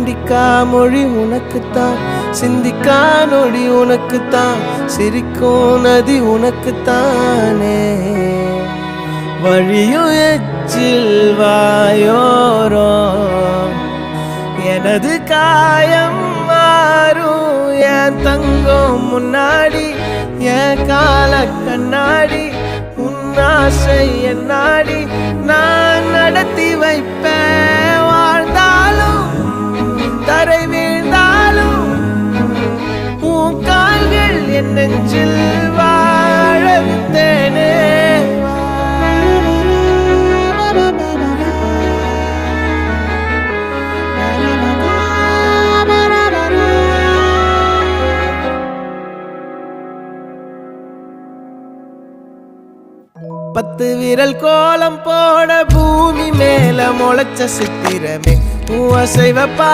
கண்டிக்கா மொழி உனக்குத்தான், சிந்திக்கா நொடி உனக்குத்தான், சிரிக்கும் நதி உனக்குத்தானே. வழியும் எச்சில் வாயோரம் எனது காயம் மாறும். என் தங்கம் முன்னாடி என் கால கண்ணாடி, உன் ஆசை என் நாடி நான் நடத்தி வைப்பேன். வாழ்ந்தாலும் தரை வீழ்ந்தாலும் உன் கால்கள் என் நெஞ்சில் வாழ விட்டேனே. பத்து விரல் கோலம் போட பூமி மேல முளைச்ச சித்திரமே, உன் அசைவ பார்த்து